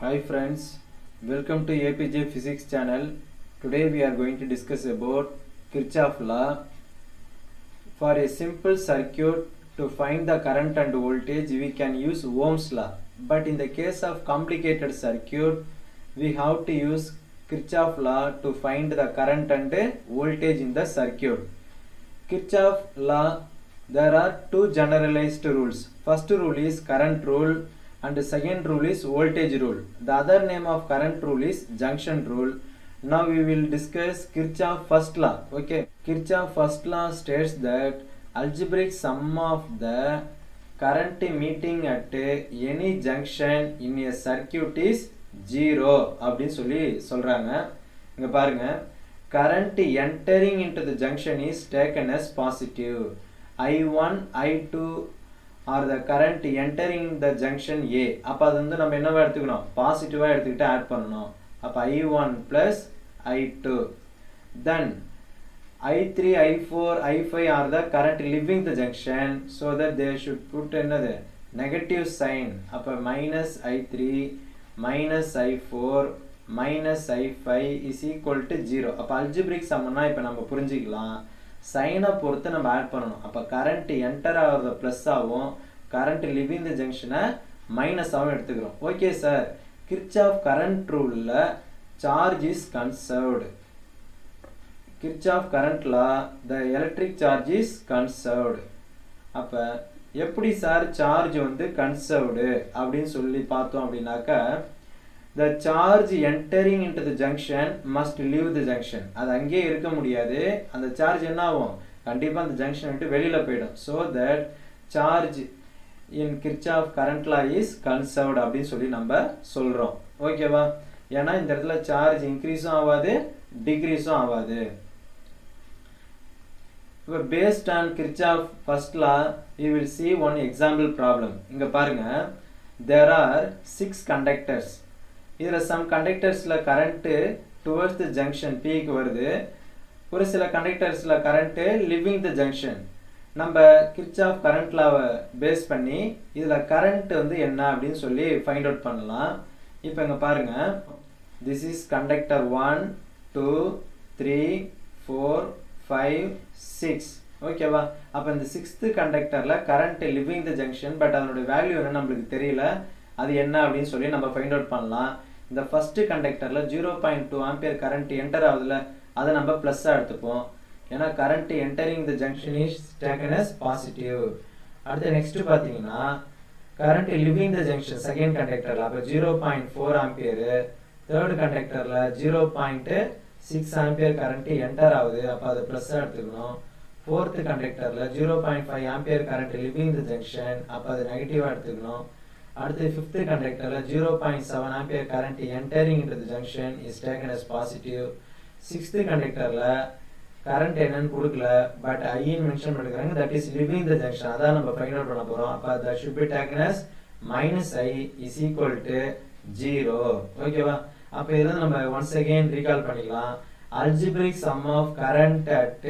Hi friends, welcome to APJ Physics channel. Today we are going to discuss about Kirchhoff law. For a simple circuit to find the current and voltage we can use Ohm's law. But in the case of complicated circuit we have to use Kirchhoff law to find the current and voltage in the circuit. Kirchhoff law, there are two generalized rules. First rule is current rule and the second rule is voltage rule. The other name of current rule is junction rule. Now we will discuss Kirchhoff first law. Okay, Kirchhoff first law states that algebraic sum of the current meeting at any junction in a circuit is 0 அப்படின்னு சொல்லி சொல்றாங்க. இங்க பாருங்க, current entering into the junction is taken as positive. I1, I2 are the current entering the junction A. அப்ப அது வந்து நம்ம என்னவா எடுத்துக்கணும்? பாசிட்டிவா எடுத்துக்கிட்டு ஆட் பண்ணணும். அப்ப I1 plus I2. Then I3, I4, I5 are the current leaving the junction, so that they should put another negative sign. அப்ப minus I3 minus I4 minus I5 is equal to 0. அப்ப algebraic sumனா இப்ப நம்ம புரிஞ்சிக்கலாம். சைனை பொறுத்து நம்ம add பண்ணணும். அப்ப current enter ஆகுறத பிளஸ் ஆகும், கரண்ட் லிவிங் த ஜங்ஷனை மைனஸ் ஆகும் எடுத்துக்கிறோம். ஓகே சார், கிர்ச்சாஃப் கரண்ட் ரூல்ல charge is conserved. Kirchhoff current law the electric charge is conserved. அப்ப எப்படி சார் சார்ஜ் வந்து கன்சர்வ்டு அப்படின்னு சொல்லி பார்த்தோம் அப்படின்னாக்கா, the charge entering into the junction must leave the junction. அது அங்கே இருக்க முடியாது. அந்த சார்ஜ் என்ன ஆகும்? கண்டிப்பா அந்த ஜங்ஷன் விட்டு வெளியில போய்டும். So that charge in Kirchhoff current law is conserved அப்படின்னு சொல்லி நம்ம சொல்றோம். ஓகேவா? ஏன்னா இந்த இடத்துல சார்ஜ் இன்க்ரீஸும் ஆகாது, டிக்ரீஸும் ஆகாது. இப்போ based on Kirchhoff first law you will see one example problem. இங்க பாருங்க, there are 6 conductors. இதுல some conductorsல current towards the junction P க்கு வருது, ஒரு சில conductorsல current leaving the junction. நம்ம Kirchhoff current law பேஸ் பண்ணி இதுல current வந்து என்ன அப்படின்னு சொல்லி find out பண்ணலாம். இப்போ இங்க பாருங்க, this is conductor 1 2 3 4 5 6. ஓகேவா? அப்ப இந்த 6th கண்டக்டர்ல current leaving the junction, but அதோட வேல்யூ என்ன நமக்கு தெரியல. அது என்ன அப்படின்னு சொல்லி நம்ம ஃபைண்ட் அவுட் பண்ணலாம். இந்த ஃபர்ஸ்ட் கண்டக்டர்ல 0.2 ஆம்பியர் கரண்ட் என்டர் ஆகுதுல, அதை நம்ம பிளஸ்ஸா எடுத்துப்போம். ஏன்னா current entering the junction is taken as positive. அடுத்து நெக்ஸ்ட் பாத்தீங்கன்னா current leaving the junction second கண்டக்டர்ல அப்ப 0.4 ஆம்பியர், தேர்ட் கண்டக்டர்ல 0.6 ஆம்பியர் கரண்ட் என்டர் ஆகுது, அப்ப அதை பிளஸ்ஸா எடுத்துக்கணும். ஃபோர்த் கண்டக்டர்ல 0.5 ampere current leaving the junction, அப்ப அதை நெகட்டிவா எடுத்துக்கணும். அடுத்து ஃபிஃப்த் கண்டக்டர்ல 0.7 ampere current entering into the junction is taken as positive. Sixth கண்டக்டர்ல கரண்ட் என்னன்னு கொடுக்கல, பட் ஐன்னு மென்ஷன் பண்ணிருக்காங்க, that is leaving the junction. அதான் நம்ம ஃபைண்ட் அவுட் பண்ண போறோம். அப்ப that should be taken as -I is equal to 0. ஓகேவா? அப்ப இதெல்லாம் நம்ம once again recall பண்ணிக்கலாம். algebraic sum of current at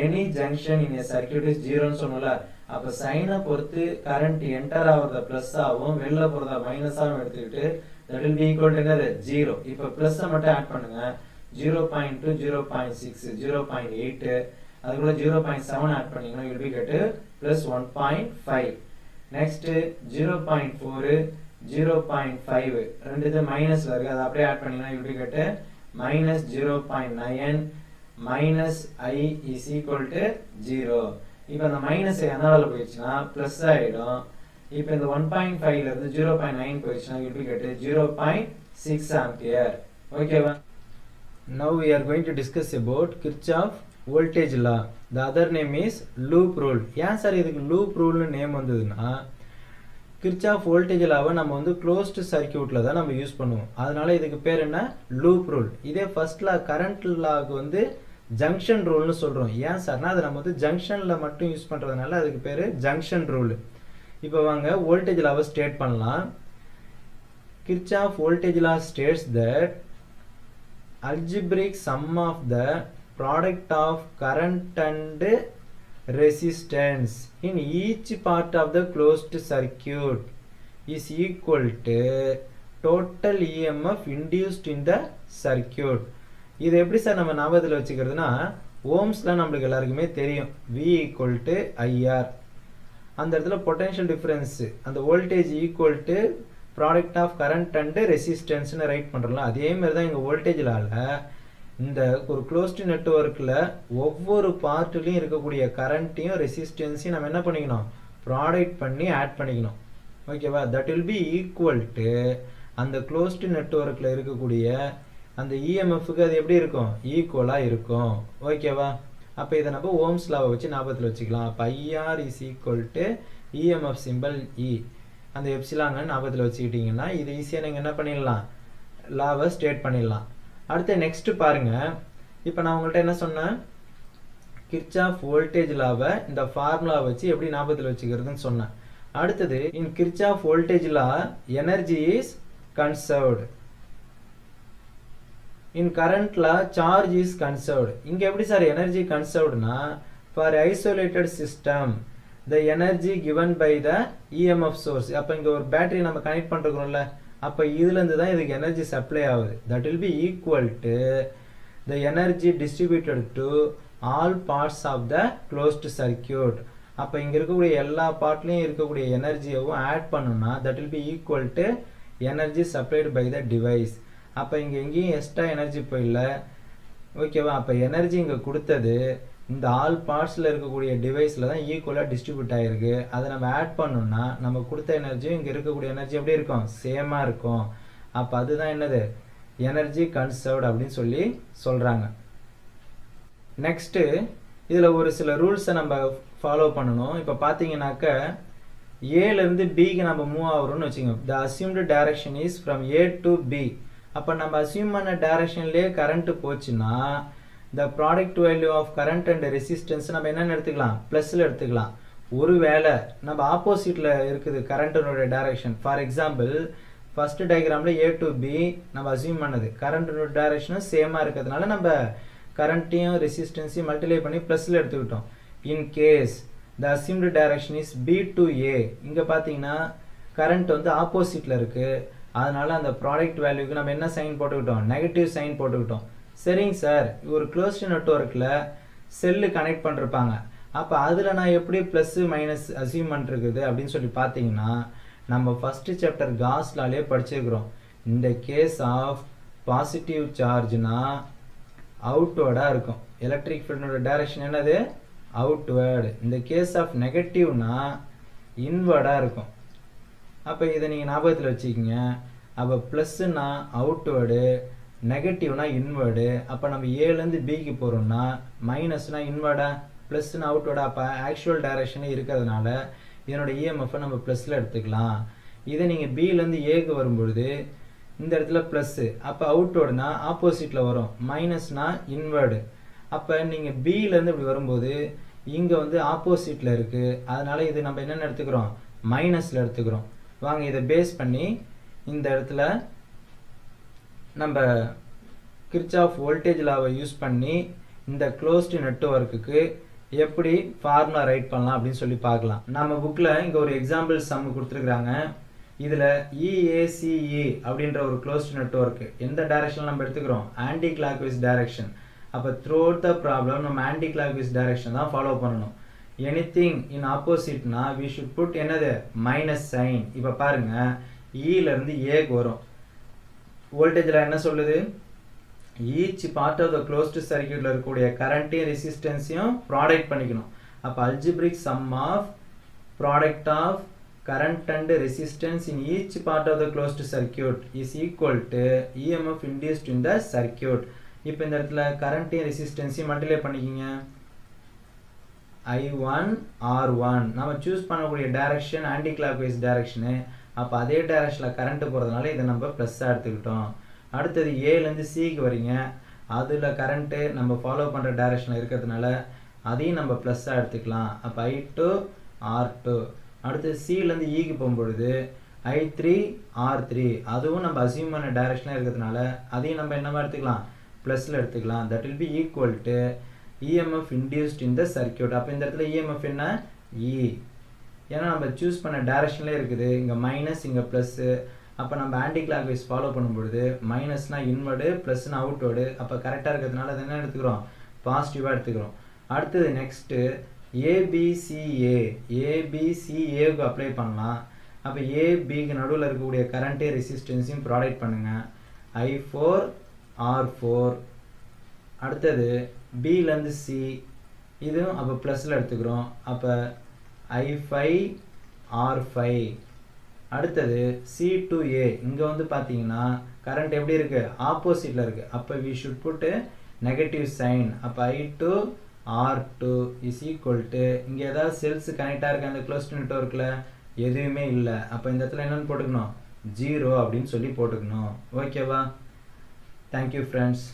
any junction in a circuit is 0 ன்னு சொன்னோம்ல. அப்ப சைனை பொறுத்து கரண்ட் என்டர் ஆகுறத பிளஸ் ஆகும், வெளில போறத மைனஸ் ஆகும் எடுத்துக்கிட்டு that will be equal to 0. இப்ப பிளஸ் மட்டும் ஆட் பண்ணுங்க. 0.2 0.6 0.8 அதுக்குள்ள 0.7 ஆட் பண்ணீங்கன்னா you will be get plus 1.5. next 0.4 0.5 ரெண்டு இது மைனஸ்ல இருக்கு, அதை அப்படியே ஆட் பண்ணீங்கன்னா you will be get minus 0.9 minus I is equal to 0. இப்போ அந்த மைனஸ் எதனால போயிடுச்சுன்னா பிளஸ் ஆயிடும். இப்போ இந்த 1.5 ல இருந்து 0.9 போயிடுச்சுன்னா you will be get 0.6 ampere. ஓகேவா? Now we are going to discuss about Kirchhoff voltage law. The other name is loop rule. ஏன் சார் இதுக்கு loop rule நேம் வந்ததுன்னா, Kirchhoff voltage law நம்ம வந்து closed circuitல தான் நம்ம யூஸ் பண்ணுவோம். அதனால இதுக்கு பேர் என்ன? loop rule. இதே first law current lawக்கு வந்து ஜங்ஷன் ரூல்னு சொல்றோம். ஏன் சார்னா அது நம்ம வந்து ஜங்ஷன்ல மட்டும் யூஸ் பண்றதுனால அதுக்கு பேரு ஜங்ஷன் ரூல். இப்போ வாங்க வோல்டேஜ் லாவை ஸ்டேட் பண்ணலாம். Kirchhoff voltage law states that algebraic sum of the product of current and resistance in each part of the closed circuit is equal to total EMF induced in the circuit. இது எப்படி sir நம்ம ஞாபகத்தில் வச்சுக்கிறதுனா ஓம்ஸ்ல நம்மளுக்கு எல்லாருக்குமே தெரியும் V equal to IR. அந்த இடத்துல potential difference அந்த voltage equal to product of current and ரெசிஸ்டன்ஸ்னு ரைட் பண்ணுறோம்ல அதே மாதிரி தான் இங்கே வோல்டேஜ்லால் இந்த ஒரு க்ளோஸ்டு நெட்வொர்க்கில் ஒவ்வொரு பார்ட்லையும் இருக்கக்கூடிய கரண்ட்டையும் ரெசிஸ்டன்ஸையும் நம்ம என்ன பண்ணிக்கணும் ப்ராடக்ட் பண்ணி ஆட் பண்ணிக்கணும் ஓகேவா. That will be equal to அந்த க்ளோஸ்டு நெட்வொர்க்கில் இருக்கக்கூடிய அந்த இஎம்எஃப்க்கு அது எப்படி இருக்கும் ஈக்குவலாக இருக்கும் ஓகேவா. அப்போ இதை நம்ம ஓம்ஸ் லாவை வச்சு ஞாபகத்தில் வச்சுக்கலாம். அப்போ IR is equal to EMF simple E அந்த எப்சிலாங்க ஞாபகத்தில் வச்சுக்கிட்டிங்கன்னா இது ஈஸியாக நீங்கள் என்ன பண்ணிடலாம் லாவை ஸ்டேட் பண்ணிடலாம். அடுத்து நெக்ஸ்ட்டு பாருங்கள். இப்போ நான் உங்கள்கிட்ட என்ன சொன்னேன் கிர்ச்சாஃப் வோல்டேஜ் லாவை இந்த ஃபார்முலா வச்சு எப்படி ஞாபகத்தில் வச்சுக்கிறதுன்னு சொன்னேன். அடுத்தது in Kirchhoff voltage law energy is conserved. In current law charge is conserved. இங்க எப்படி சார் எனர்ஜி கன்சர்வ்டுனா for isolated system the energy given by the EMF source. அப்ப இங்க ஒரு பேட்டரி நம்ம கனெக்ட் பண்றோம்ல அப்ப இதுல இருந்து தான் இதுக்கு எனர்ஜி சப்ளை ஆகுது. that will be equal to the energy distributed to all parts of the closed circuit. அப்ப இங்க இருக்கக்கூடிய எல்லா பார்ட்லயும் இருக்கக்கூடிய எனர்ஜியவும் ஆட் பண்ணனும்னா that will be equal to energy supplied by the device. அப்போ இங்கே எங்கேயும் எக்ஸ்ட்ரா எனர்ஜி போயிடல ஓகேவா. அப்போ எனர்ஜி இங்கே கொடுத்தது இந்த ஆல் பார்ட்ஸில் இருக்கக்கூடிய டிவைஸில் தான் ஈக்குவலாக டிஸ்ட்ரிபியூட் ஆகிருக்கு. அதை நம்ம ஆட் பண்ணோம்னா நம்ம கொடுத்த எனர்ஜியும் இங்கே இருக்கக்கூடிய எனர்ஜி எப்படி இருக்கும் சேமாக இருக்கும். அப்போ அதுதான் என்னது எனர்ஜி கன்சர்வ்ட் அப்படின்னு சொல்லி சொல்கிறாங்க. நெக்ஸ்ட்டு இதில் ஒரு சில ரூல்ஸை நம்ம ஃபாலோ பண்ணணும். இப்போ பார்த்தீங்கன்னாக்க ஏலேருந்து பிக்கு நம்ம மூவ் ஆகிறோம்னு வச்சுக்கோங்க. The assumed direction is from A to B. அப்போ நம்ம அசியூம் பண்ண டைரக்ஷன்லேயே கரண்ட்டு போச்சுன்னா the product value of current and resistance நம்ம என்னென்னு எடுத்துக்கலாம் ப்ளஸில் எடுத்துக்கலாம். ஒரு வேளை நம்ம ஆப்போசிட்டில் இருக்குது கரண்ட்டினுடைய டைரக்ஷன். ஃபார் எக்ஸாம்பிள் ஃபஸ்ட்டு டயக்ராமில் ஏ டு பி நம்ம அசியூம் பண்ணது கரண்ட்டினுடைய டைரக்ஷனும் சேமாக இருக்கிறதுனால நம்ம கரண்ட்டையும் ரெசிஸ்டன்ஸையும் மல்டிப்ளை பண்ணி ப்ளஸில் எடுத்துக்கிட்டோம். In case the assumed direction is B to A. இங்கே பார்த்தீங்கன்னா கரண்ட் வந்து ஆப்போசிட்டில் இருக்குது. அதனால அந்த ப்ராடக்ட் வேல்யூக்கு நம்ம என்ன சைன் போட்டுக்கிட்டோம் நெகட்டிவ் சைன் போட்டுக்கிட்டோம். சரிங்க சார் ஒரு க்ளோஸ்டு நெட்வொர்க்கில் செல்லு கனெக்ட் பண்ணிருப்பாங்க. அப்போ அதில் நான் எப்படி ப்ளஸ் மைனஸ் அசியூம் பண்ணிருக்குது அப்படின்னு சொல்லி பார்த்தீங்கன்னா நம்ம ஃபஸ்ட்டு சாப்டர் காஸ்லாலே படிச்சிருக்கிறோம். இந்த கேஸ் ஆஃப் பாசிட்டிவ் சார்ஜ்னா அவுட்வேர்டாக இருக்கும். எலக்ட்ரிக் ஃபீல்டோட டைரக்ஷன் என்னது அவுட்வேர்டு. இந்த கேஸ் ஆஃப் நெகட்டிவ்னா இன்வேர்டாக இருக்கும். அப்போ இதை நீங்கள் ஞாபகத்தில் வச்சுக்கிங்க. அப்போ ப்ளஸ்ஸுனா அவுட்வேர்டு நெகட்டிவ்னா இன்வேர்டு. அப்போ நம்ம ஏலேருந்து பிக்கு போகிறோம்னா மைனஸ்னா இன்வேர்டா ப்ளஸ்னா அவுட்வேர்டா. அப்போ ஆக்சுவல் டைரக்ஷனே இருக்கிறதுனால இதனோட இஎம்எஃப்பை நம்ம ப்ளஸில் எடுத்துக்கலாம். இதை நீங்கள் பிலேருந்து ஏக்கு வரும்பொழுது இந்த இடத்துல ப்ளஸ்ஸு அப்போ அவுட்வேர்டுனா ஆப்போசிட்டில் வரும் மைனஸ்னா இன்வேர்டு. அப்போ நீங்கள் பிலேருந்து இப்படி வரும்போது இங்கே வந்து ஆப்போசிட்டில் இருக்குது. அதனால் இது நம்ம என்னென்னு எடுத்துக்கிறோம் மைனஸில் எடுத்துக்கிறோம். வாங்க இதை பேஸ் பண்ணி இந்த இடத்துல நம்ம கிர்ச்சாஃப் வோல்டேஜ் லாவை யூஸ் பண்ணி இந்த க்ளோஸ்டு நெட்வொர்க்குக்கு எப்படி ஃபார்முலா ரைட் பண்ணலாம் அப்படின்னு சொல்லி பார்க்கலாம். நம்ம புக்கில் இங்கே ஒரு எக்ஸாம்பிள் சம் கொடுத்துருக்குறாங்க. இதில் EACE அப்படின்ற ஒரு க்ளோஸ்டு நெட்வொர்க்கு எந்த டைரக்ஷன் நம்ம எடுத்துக்கிறோம் ஆன்டி கிளாக் வைஸ் டைரக்ஷன். அப்போ த்ரூ அவுட் த ப்ராப்ளம் நம்ம ஆன்டி கிளாக் வைஸ் டைரக்ஷன் தான் ஃபாலோ பண்ணணும். anything in opposite na we should put என்னது minus sign. இப்போ பாருங்க ல இருந்து a க்கு வரும். வோல்டேஜ்ல என்ன சொல்லுது each part of the closed circuit ல இருக்கக்கூடிய கரண்ட்டையும் ரெசிஸ்டன்ஸையும் ப்ராடக்ட் பண்ணிக்கணும். அப்ப algebraic sum of product of current and resistance in each part of the closed circuit is equal to EMF induced in the circuit. இப்போ இந்த இடத்துல கரண்ட்டையும் ரெசிஸ்டன்ஸையும் மல்டிப்ளை பண்ணிக்கிங்க. I1 R1 நம்ம choose பண்ணக்கூடிய டைரக்ஷன் ஆன்டி கிளாக்வைஸ் டைரக்ஷனு. அப்போ அதே டைரக்ஷனில் current போகிறதுனால இதை நம்ம ப்ளஸ்ஸாக எடுத்துக்கிட்டோம். அடுத்தது ஏலேருந்து சிக்கு வரீங்க. அதில் கரண்ட்டு நம்ம ஃபாலோ பண்ணுற டைரக்ஷனில் இருக்கிறதுனால அதையும் நம்ம ப்ளஸ்ஸாக எடுத்துக்கலாம். அப்போ I2 R2. அடுத்தது சிலேருந்து ஈக்கு போகும்பொழுது I3 R3 அதுவும் நம்ம அசியூம் பண்ண டைரக்ஷனில் இருக்கிறதுனால அதையும் நம்ம என்னவா எடுத்துக்கலாம் ப்ளஸில் எடுத்துக்கலாம். That will be equal to EMF induced in the circuit. அப்போ இந்த இடத்துல EMF என்ன E. ஏன்னா நம்ம சூஸ் பண்ண டைரக்ஷன்லேயே இருக்குது. இங்கே மைனஸ் இங்கே ப்ளஸ்ஸு. அப்போ நம்ம ஆன்டி கிளாக் வைஸ் ஃபாலோ பண்ணும்பொழுது மைனஸ்னால் இன்வர்டு ப்ளஸ்னா அவுட்வர்டு, அப்போ கரெக்டாக இருக்கிறதுனால அதை என்ன எடுத்துக்கிறோம், பாசிட்டிவாக எடுத்துக்கிறோம். அடுத்தது நெக்ஸ்ட்டு ஏபிசிஏ, ஏபிசிஏவுக்கு அப்ளை பண்ணலாம். அப்போ ஏபிக்கு நடுவில் இருக்கக்கூடிய கரண்ட்டே ரெசிஸ்டன்ஸையும் ப்ராடக்ட் பண்ணுங்கள். I4 R4. அடுத்தது பிலேருந்து சி, இதுவும் அப்போ ப்ளஸில் எடுத்துக்கிறோம். அப்போ I5 R5. அடுத்தது C to A, இங்கே வந்து பார்த்தீங்கன்னா கரண்ட் எப்படி இருக்குது, ஆப்போசிட்டில் இருக்குது. அப்போ we should put negative sign. அப்போ I2 R2 is equal to, இங்கே ஏதாவது செல்ஸ் கனெக்டாக இருக்குது அந்த க்ளோஸ்ட் நெட்வொர்க்கில், எதுவுமே இல்லை. அப்போ இந்த இடத்துல என்னென்னு போட்டுக்கணும், 0 அப்படின்னு சொல்லி போட்டுக்கணும். ஓகேவா? Thank you friends.